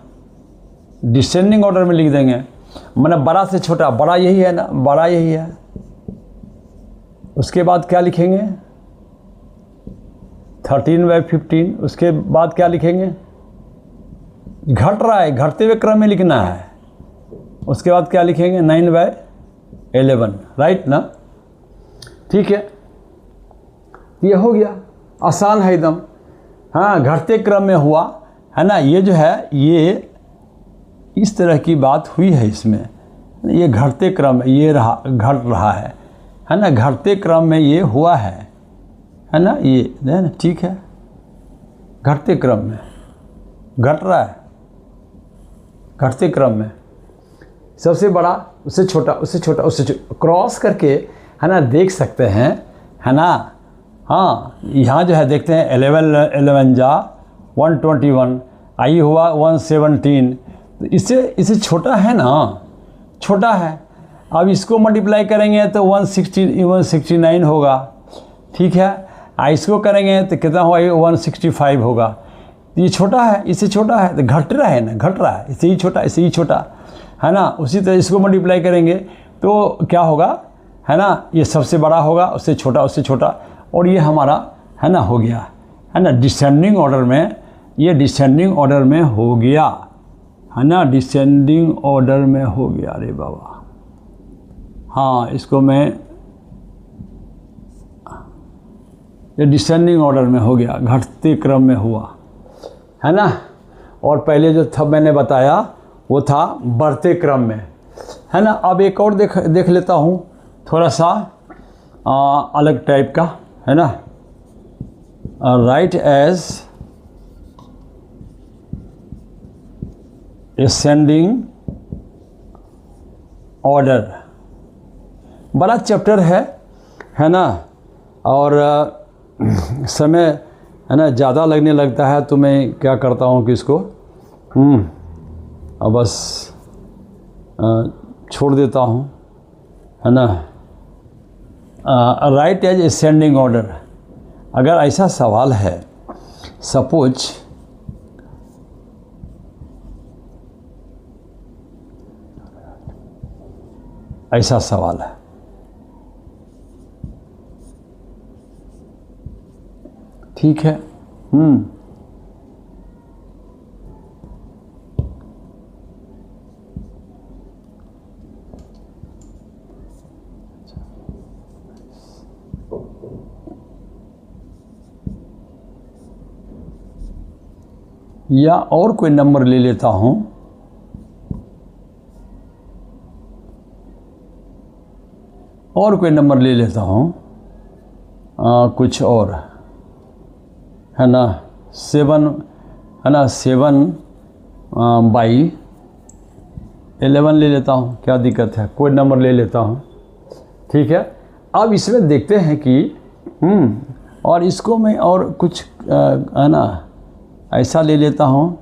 डिसेंडिंग ऑर्डर में लिख देंगे। मतलब बड़ा से छोटा, बड़ा यही है ना, बड़ा यही है। उसके बाद क्या लिखेंगे 13/15, उसके बाद क्या लिखेंगे, घट रहा है, घटते हुए क्रम में लिखना है। उसके बाद क्या लिखेंगे 9/11, राइट ना, ठीक है। ये हो गया, आसान है एकदम, हाँ, घटते क्रम में हुआ, है ना। ये जो है ये इस तरह की बात हुई है इसमें, ये घटते क्रम ये घट रहा है ना, घटते क्रम में ये हुआ है ना, ये है ना, ठीक है, घटते क्रम में घट रहा है, घटते क्रम में सबसे बड़ा उससे छोटा, उससे छोटा, उससे क्रॉस करके, है ना, देख सकते हैं, है ना। हाँ, यहाँ जो है देखते हैं 11 जा 121, आई हुआ 117, तो इससे छोटा है ना, छोटा है। अब इसको मल्टीप्लाई करेंगे तो 169 होगा, ठीक है। इसको करेंगे तो कितना होगा, 165 होगा। ये छोटा है, इससे छोटा है, तो घट रहा है ना, घट रहा है, इससे ही छोटा, इससे ही छोटा, है ना। उसी तरह इसको मल्टीप्लाई करेंगे तो क्या होगा, है ना, ये सबसे बड़ा होगा, उससे छोटा, उससे छोटा, और ये हमारा, है ना, हो गया, है ना, डिसेंडिंग ऑर्डर में, ये डिसेंडिंग ऑर्डर में हो गया, है ना, डिसेंडिंग ऑर्डर में हो गया। अरे बाबा, हाँ, इसको मैं, ये डिसेंडिंग ऑर्डर में हो गया, घटते क्रम में हुआ, है ना। और पहले जो था मैंने बताया वो था बढ़ते क्रम में, है ना। अब एक और देख लेता हूँ, थोड़ा सा अलग टाइप का, है ना। राइट एज असेंडिंग ऑर्डर, बड़ा चैप्टर है ना, और समय है ना ज़्यादा लगने लगता है तो मैं क्या करता हूँ कि इसको अब बस छोड़ देता हूँ, है ना। राइट एज असेंडिंग ऑर्डर, अगर ऐसा सवाल है, सपोज ऐसा सवाल है, ठीक है। या और कोई नंबर ले लेता हूं, और कोई नंबर ले लेता हूं, कुछ और, है ना 7, है ना 7/11 ले लेता हूँ, क्या दिक्कत है, कोई नंबर ले लेता हूँ, ठीक है। अब इसमें देखते हैं कि और इसको मैं और कुछ है ना ऐसा ले लेता हूँ,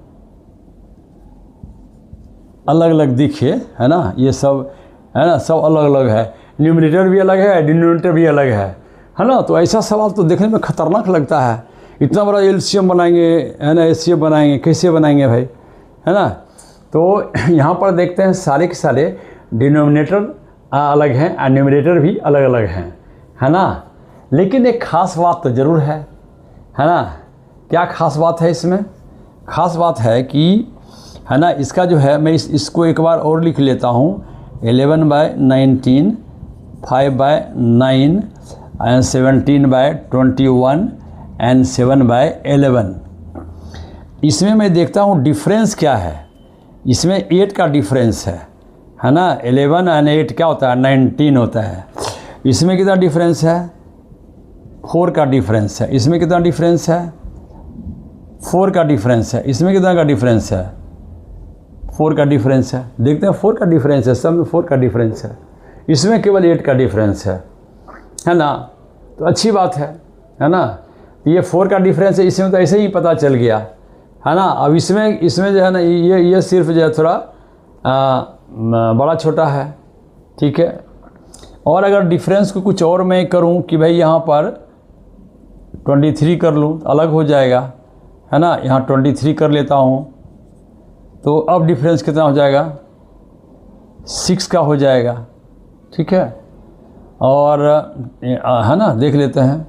अलग अलग दिखे, है ना, ये सब है ना, सब अलग अलग है, न्यूमरेटर भी अलग है, डिनोमिनेटर भी अलग है ना। तो ऐसा सवाल तो देखने में खतरनाक लगता है, इतना बड़ा एलसीएम बनाएंगे, है ना, एचसीएफ बनाएंगे, कैसे बनाएंगे भाई, है ना। तो यहाँ पर देखते हैं सारे के सारे डिनोमिनेटर अलग हैं और न्यूमरेटर भी अलग अलग हैं, है ना। लेकिन एक ख़ास बात तो ज़रूर है ना। क्या ख़ास बात है इसमें? ख़ास बात है कि, है ना, इसका जो है मैं इसको एक बार और लिख लेता हूँ, 11/19, 5/9 एंड 17/21 एंड 7/11। इसमें मैं देखता हूँ डिफरेंस क्या है। इसमें 8 का डिफरेंस है ना। 11 एंड 8 क्या होता है? 19 होता है। इसमें कितना डिफरेंस है? 4 का डिफरेंस है। इसमें कितना डिफरेंस है? 4 का डिफरेंस है। इसमें कितना का डिफरेंस है? 4 का डिफरेंस है। देखते हैं 4 का डिफरेंस है, सब में 4 का डिफरेंस है। इसमें केवल 8 का डिफरेंस है ना। तो अच्छी बात है ना। ये 4 का डिफरेंस है, इसमें तो ऐसे ही पता चल गया, है ना। अब इसमें जो है ना, ये सिर्फ जो है थोड़ा बड़ा छोटा है, ठीक है। और अगर डिफरेंस को कुछ और मैं करूं कि भाई यहाँ पर 23 कर लूँ, अलग हो जाएगा, है ना। यहाँ 23 कर लेता हूँ, तो अब डिफरेंस कितना हो जाएगा? 6 का हो जाएगा, ठीक है। और है ना, देख लेते हैं,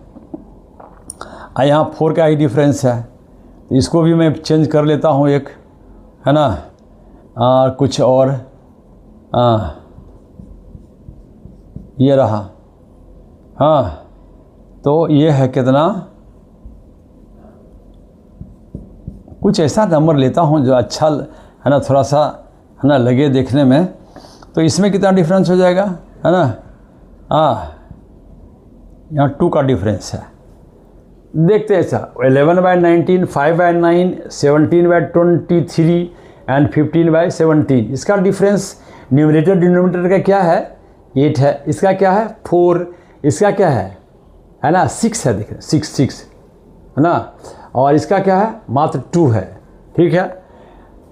यहाँ 4 का ही डिफरेंस है, इसको भी मैं चेंज कर लेता हूँ एक, है ना। कुछ और ये रहा, हाँ। तो ये है कितना, कुछ ऐसा नंबर लेता हूँ जो अच्छा, है ना, थोड़ा सा, है ना, लगे देखने में। तो इसमें कितना डिफरेंस हो जाएगा, है ना। यहाँ 2 का डिफरेंस है। देखते हैं ऐसा, 11/19, 5/9, 17/23 एंड 15/17। इसका डिफरेंस न्यूमरेटर डिनोमिनेटर का क्या है? 8 है। इसका क्या है? 4। इसका क्या है ना, 6 है। देखिए 6 है ना। और इसका क्या है? मात्र 2 है, ठीक है।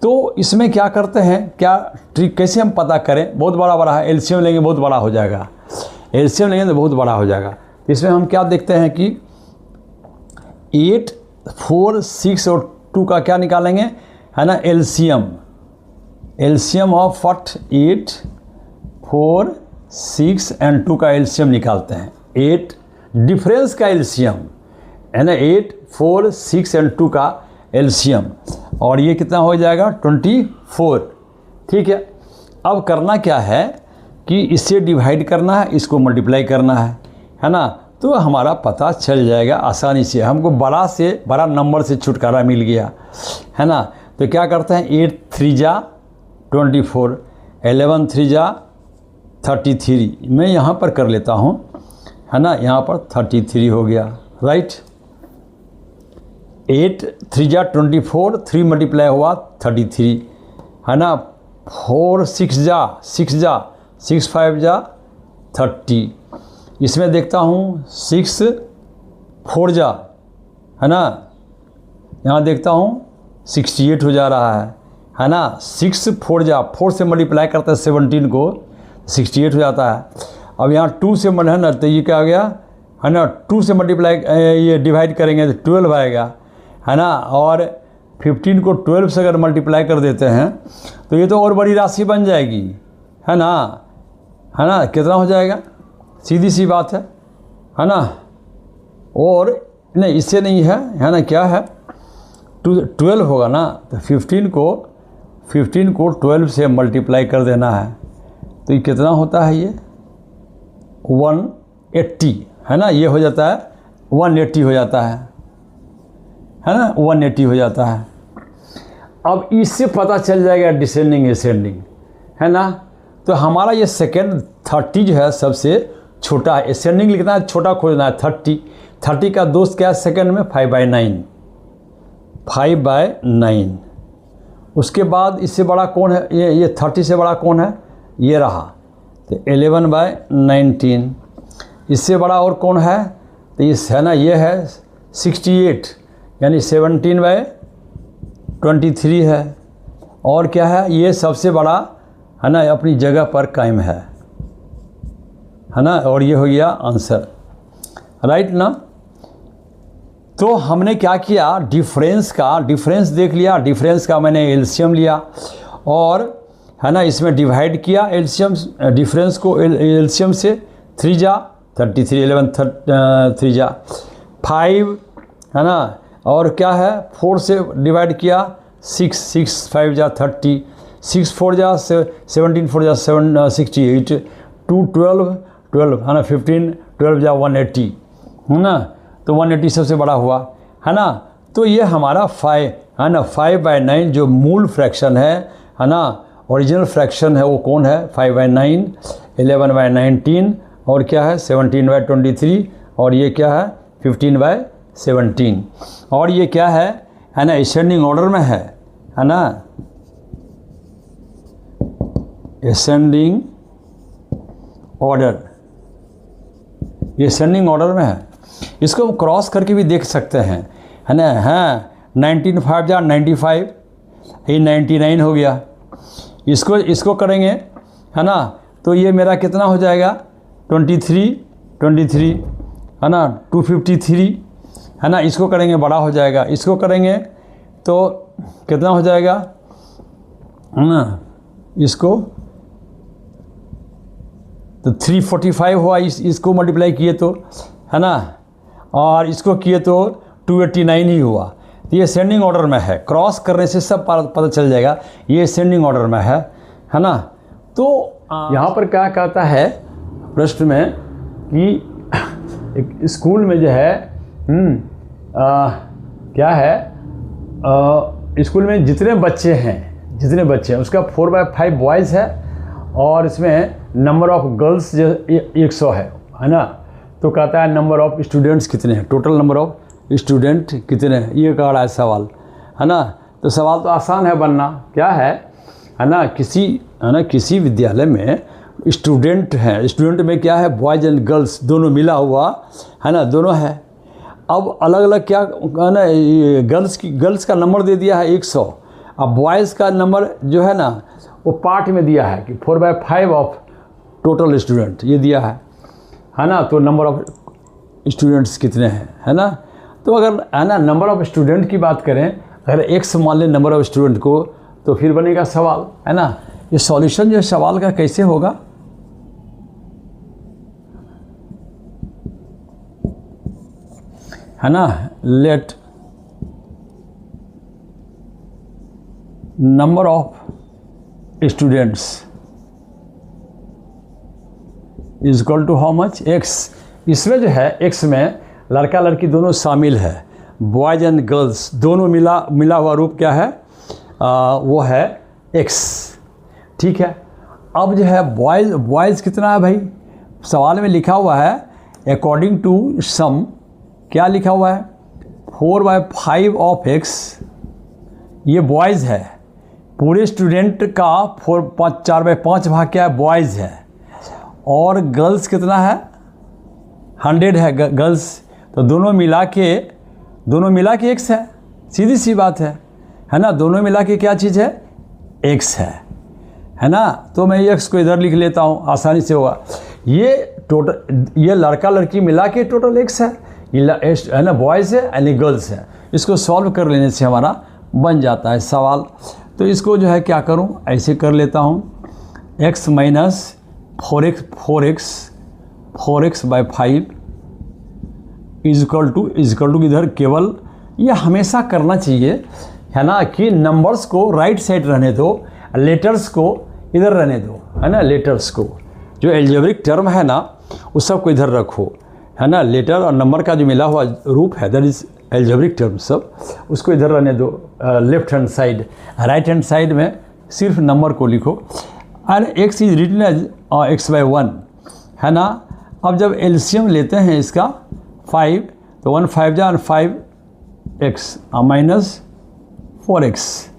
तो इसमें क्या करते हैं, क्या ट्रिक, कैसे हम पता करें? बहुत बड़ा है, एलसीएम लेंगे बहुत बड़ा हो जाएगा, एलसीएम लेंगे तो बहुत बड़ा हो जाएगा। इसमें हम क्या देखते हैं कि 8, 4, 6 और 2 का क्या निकालेंगे, है ना, LCM. LCM of what? 8, 4, 6 and 2 का एलसीएम निकालते हैं। 8 डिफरेंस का एलसीएम, है ना, 8, 4, 6 एंड 2 का एलसीएम, और ये कितना हो जाएगा? 24, ठीक है। अब करना क्या है कि इससे डिवाइड करना है, इसको मल्टीप्लाई करना है ना। तो हमारा पता चल जाएगा आसानी से, हमको बड़ा से बड़ा नंबर से छुटकारा मिल गया, है ना। तो क्या करते हैं, 8 3 जा 24, 11 3 जा 33। मैं यहाँ पर कर लेता हूँ, है ना, यहाँ पर 33 हो गया, राइट। 8 3 जा 24, 3 मल्टीप्लाई हुआ 33, है ना। 4 6 जा 6 5 जा 30। इसमें देखता हूँ 6 4 जा, है ना, यहाँ देखता हूँ 68 हो जा रहा है ना। 4 से मल्टीप्लाई करता है 17 को, 68 हो जाता है। अब यहाँ 2 से है ना, तो ये क्या आ गया है ना, 2 से मल्टीप्लाई ये डिवाइड करेंगे तो 12 आएगा है ना। और 15 को 12 से अगर मल्टीप्लाई कर देते हैं तो ये तो और बड़ी राशि बन जाएगी है ना। कितना हो जाएगा, सीधी सी बात है ना। और नहीं, इससे नहीं है ना, क्या है 12 होगा ना, तो 15 को 12 से मल्टीप्लाई कर देना है तो ये कितना होता है, ये 180 है ना। ये हो जाता है 180 हो जाता है ना, 180 हो जाता है। अब इससे पता चल जाएगा डिसेंडिंग एसेंडिंग है ना। तो हमारा ये सेकेंड 30 जो है सबसे छोटा है। एसेंडिंग लिखना है, छोटा खोजना है 30 का दोस्त क्या है सेकेंड में 5/9। उसके बाद इससे बड़ा कौन है, ये 30 से बड़ा कौन है, ये रहा, तो 11/19। इससे बड़ा और कौन है, तो इस है ना, ये है 68 यानी 17/23 है। और क्या है, ये सबसे बड़ा है ना, अपनी जगह पर कायम है ना। और ये हो गया आंसर, राइट ना। तो हमने क्या किया, डिफरेंस देख लिया, डिफरेंस का मैंने एलसीएम लिया और है ना इसमें डिवाइड किया एलसीएम, डिफरेंस को एलसीएम से 3 जा 33, 11 3 जा 5 है ना। और क्या है 4 से डिवाइड किया 6 5 जा 30, 6 4 जा 17, 4 जा 68, 2 12 है ना, 15 12 जा 180 है ना। तो 180 सबसे बड़ा हुआ है ना। तो ये हमारा 5 है ना, 5/9 जो मूल फ्रैक्शन है ना, ओरिजिनल फ्रैक्शन है वो कौन है, 5/9, 11/19 और क्या है 17/23 और ये क्या है 15/17। और ये क्या है ना, असेंडिंग ऑर्डर में है ना, असेंडिंग ऑर्डर, ये असेंडिंग ऑर्डर में है। इसको हम क्रॉस करके भी देख सकते हैं है ना। हाँ 19 5 जा 95, ये 99 हो गया। इसको करेंगे है ना, तो ये मेरा कितना हो जाएगा 23 है ना, 253 है ना। इसको करेंगे बड़ा हो जाएगा, इसको करेंगे तो कितना हो जाएगा है ना, इसको तो 345 हुआ, इसको मल्टीप्लाई किए तो है ना, और इसको किए तो 289 ही हुआ। तो ये असेंडिंग ऑर्डर में है, क्रॉस करने से सब पता चल जाएगा ये असेंडिंग ऑर्डर में है ना। तो यहाँ पर क्या कहता है प्रश्न में कि एक स्कूल में जो है क्या है, स्कूल में जितने बच्चे हैं उसका 4/5 बॉयज़ है और इसमें नंबर ऑफ गर्ल्स जो 100 है ना। तो कहता है नंबर ऑफ स्टूडेंट्स कितने हैं, टोटल नंबर ऑफ स्टूडेंट कितने हैं, ये कह रहा है सवाल है ना। तो सवाल तो आसान है बनना, क्या है ना, किसी विद्यालय में स्टूडेंट हैं, स्टूडेंट में क्या है बॉयज़ एंड गर्ल्स दोनों मिला हुआ है ना, दोनों है। अब अलग अलग क्या है ना, गर्ल्स का नंबर दे दिया है 100, अब बॉयज़ का नंबर जो है ना वो पार्ट में दिया है कि 4/5 ऑफ टोटल स्टूडेंट ये दिया है ना। तो नंबर ऑफ स्टूडेंट्स कितने हैं है ना। तो अगर है ना नंबर ऑफ स्टूडेंट की बात करें, अगर x मान लें नंबर ऑफ स्टूडेंट को, तो फिर बनेगा सवाल है ना। ये सॉल्यूशन जो है सवाल का कैसे होगा, है ना, let number of students is equal to how much x। इसमें जो है x में लड़का लड़की दोनों शामिल है, बॉयज़ एंड गर्ल्स दोनों मिला हुआ रूप क्या है, वो है x, ठीक है। अब जो है बॉयज़ कितना है भाई, सवाल में लिखा हुआ है अकॉर्डिंग टू सम, क्या लिखा हुआ है 4/5 ऑफ x, ये बॉयज़ है। पूरे स्टूडेंट का 4/5 भाग क्या है बॉयज़ है, और गर्ल्स कितना है 100 है गर्ल्स। तो दोनों मिला के x है, सीधी सी बात है ना। दोनों मिला के क्या चीज़ है, x है ना। तो मैं x को इधर लिख लेता हूँ, आसानी से होगा। ये टोटल, ये लड़का लड़की मिला के टोटल x है, ये है ना, बॉयज़ है यानी गर्ल्स है। इसको सॉल्व कर लेने से हमारा बन जाता है सवाल। तो इसको जो है क्या करूं, ऐसे कर लेता हूं, x minus 4x by 5 is equal to इधर केवल, ये हमेशा करना चाहिए है ना, कि नंबर्स को राइट साइड रहने दो, लेटर्स को इधर रहने दो, है ना। लेटर्स को, जो एल्जेब्रिक टर्म है ना, उस सब को इधर रखो, है ना। लेटर और नंबर का जो मिला हुआ रूप है, दैट इज एल्जेब्रिक टर्म, सब उसको इधर रहने दो left hand side. Right hand side में सिर्फ नंबर को लिखो। और x is written as x/1, है ना। अब जब एलसीएम लेते हैं इसका 5, तो 1 5 जा 5x minus 4x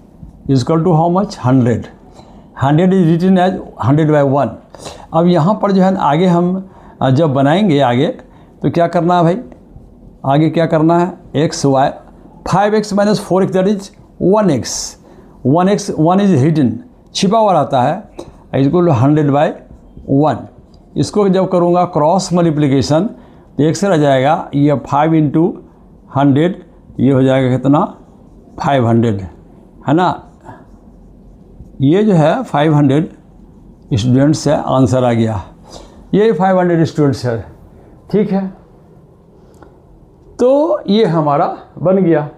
is equal to how much, 100 is written as 100/1। अब यहाँ पर जो है आगे हम जब बनाएंगे आगे, तो क्या करना है भाई, आगे क्या करना है, x y 5x minus 4x that is 1x 1 is hidden, छिपा हुआ रहता है, इक्वल टू 100/1। इसको जब करूँगा क्रॉस मल्टीप्लिकेशन, तो x रह जाएगा, ये 5 इंटू 100, ये हो जाएगा कितना, 500, है ना। ये जो है 500 स्टूडेंट्स है, आंसर आ गया, ये 500 स्टूडेंट्स है, ठीक है। तो ये हमारा बन गया।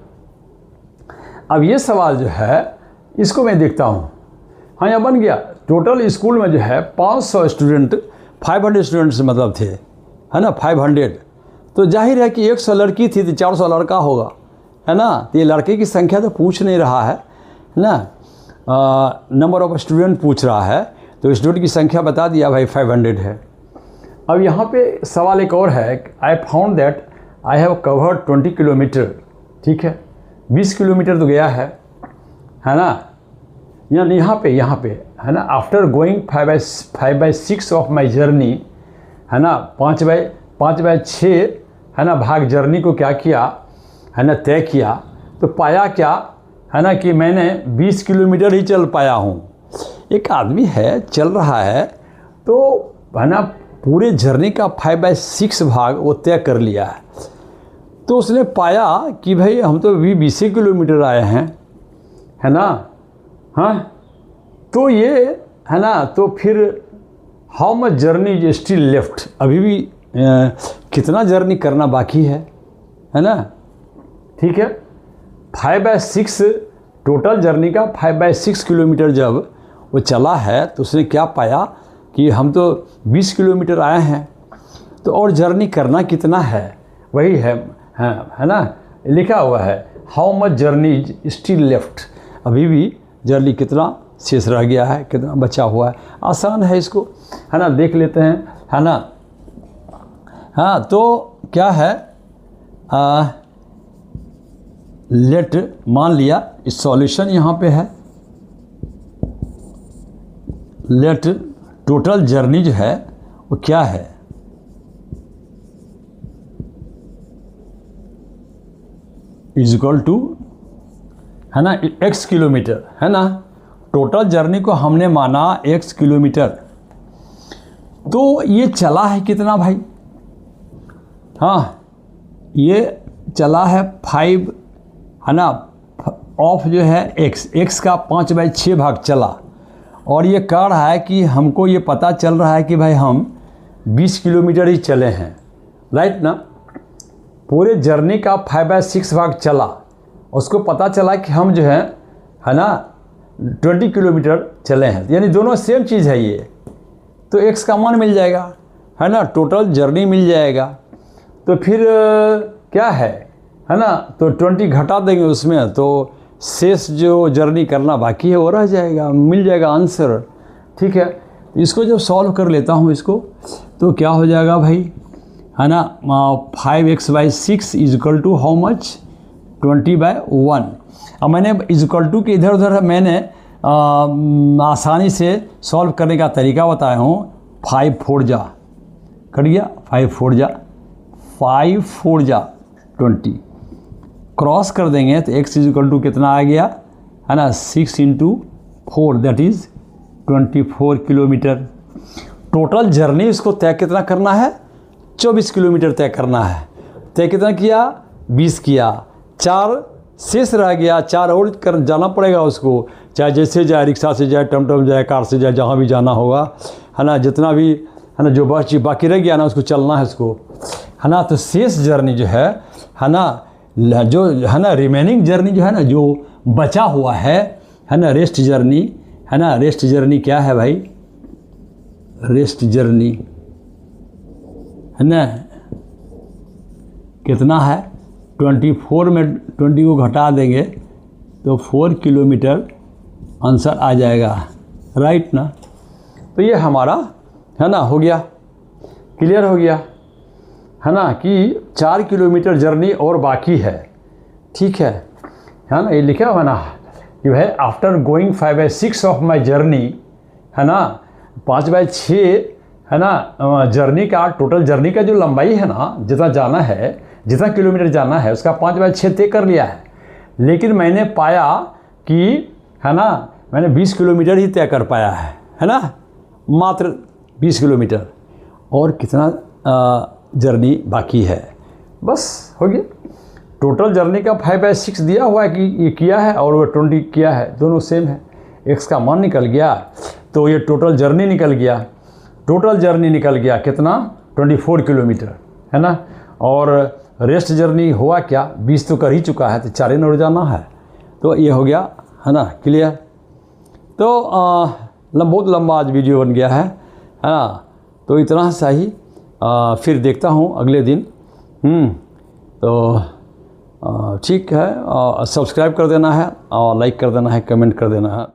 अब ये सवाल जो है, इसको मैं देखता हूँ, हाँ यहाँ बन गया। टोटल स्कूल में जो है 500 स्टूडेंट, 500 स्टूडेंट्स मतलब थे, है ना, 500। तो जाहिर है कि 100 लड़की थी तो 400 लड़का होगा, है ना। तो ये लड़के की संख्या तो पूछ नहीं रहा है ना, नंबर ऑफ स्टूडेंट पूछ रहा है, तो स्टूडेंट की संख्या बता दिया भाई 500 है। अब यहाँ पे सवाल एक और है, I found that I have covered 20 kilometre, ठीक है, 20 किलोमीटर तो गया है ना। यहाँ पे है ना, after going 5/6 of my journey, है ना, 5/6 है ना, भाग जर्नी को क्या किया, है ना, तय किया, तो पाया क्या, है ना, कि मैंने 20 किलोमीटर ही चल पाया हूँ। एक आदमी है, चल रहा है, तो है ना, पूरे जर्नी का 5/6 भाग वो तय कर लिया है। तो उसने पाया कि भाई हम तो अभी 20 किलोमीटर आए हैं, है ना, हाँ। तो ये है ना, तो फिर how much journey is still left, अभी भी कितना जर्नी करना बाकी है ना, ठीक है। 5/6 टोटल जर्नी का 5/6 किलोमीटर जब वो चला है, तो उसने क्या पाया कि हम तो 20 किलोमीटर आए हैं, तो और जर्नी करना कितना है, वही है ना, लिखा हुआ है how much journey is still left, अभी भी जर्नी कितना शेष रह गया है, कितना बचा हुआ है। आसान है, इसको है ना देख लेते हैं, है ना। हाँ, तो क्या है, लेट मान लिया इस सॉल्यूशन यहाँ पे है, लेट टोटल जर्नी जो है वो क्या है, इक्वल टू, है ना, x किलोमीटर, है ना। टोटल जर्नी को हमने माना x किलोमीटर, तो ये चला है कितना भाई, हाँ, ये चला है 5, है ना, ऑफ जो है x का 5/6 भाग चला, और ये कह रहा है कि हमको ये पता चल रहा है कि भाई हम 20 किलोमीटर ही चले हैं, राइट ना। पूरे जर्नी का 5/6 भाग चला, उसको पता चला कि हम जो है ना 20 किलोमीटर चले हैं, यानी दोनों सेम चीज़ है ये, तो x का मान मिल जाएगा, है ना, टोटल जर्नी मिल जाएगा। तो फिर क्या है ना, तो 20 घटा देंगे उसमें, तो शेष जो जर्नी करना बाकी है वो रह जाएगा, मिल जाएगा आंसर, ठीक है। इसको जब सॉल्व कर लेता हूँ इसको, तो क्या हो जाएगा भाई, है ना, 5x/6 is equal to how much, 20/1। अब मैंने इजकल टू के इधर उधर मैंने आसानी से सॉल्व करने का तरीका बताया हूँ। 5 4 जा कट गया, 5 4 जा 20, क्रॉस कर देंगे तो x इक्वल टू कितना आ गया, है ना, 6 × 4 that is 24 kilometre. Total journey इसको तय कितना करना है, 24 किलोमीटर तय करना है। तय कितना किया, 20 किया, 4 शेष रह गया, 4 और कर जाना पड़ेगा उसको, चाहे जैसे जाए, रिक्शा से जाए, टमटम जाए, कार से जाए, जहाँ भी जाना होगा, है ना, जितना भी, है ना, जो बस बाकी रह गया ना उसको चलना है उसको, है ना। तो शेष जर्नी जो है ना, जो है ना रिमेनिंग जर्नी जो है ना, जो बचा हुआ है ना, रेस्ट जर्नी, है ना। रेस्ट जर्नी क्या है भाई, रेस्ट जर्नी है ना, कितना है, 24 में 20 को घटा देंगे तो 4 किलोमीटर आंसर आ जाएगा, राइट ना। तो ये हमारा, है ना, हो गया, क्लियर हो गया, है ना, कि 4 किलोमीटर जर्नी और बाकी है, ठीक है ना। ये लिखा हुआ ना, कि है after going 5/6 of my journey, है ना, 5/6, है ना, जर्नी का टोटल जर्नी का जो लंबाई है ना, जितना जाना है, जितना किलोमीटर जाना है, उसका 5/6 तय कर लिया है। लेकिन मैंने पाया कि, है ना, मैंने 20 किलोमीटर ही तय कर पाया है ना, मात्र 20 किलोमीटर, और कितना जर्नी बाकी है, बस हो गया। टोटल जर्नी का 5/6 दिया हुआ है कि ये किया है, और वो 20 किया है, दोनों सेम है। x का मान निकल गया तो ये टोटल जर्नी निकल गया, टोटल जर्नी निकल गया कितना, 24 किलोमीटर, है ना। और रेस्ट जर्नी हुआ क्या, 20 तो कर ही चुका है, तो 4 और जाना है, तो ये हो गया, है ना, क्लियर। तो बहुत लंबा आज वीडियो बन गया है ना, तो इतना सा ही, फिर देखता हूँ अगले दिन। तो ठीक है, सब्सक्राइब कर देना है, और लाइक कर देना है, कमेंट कर देना है।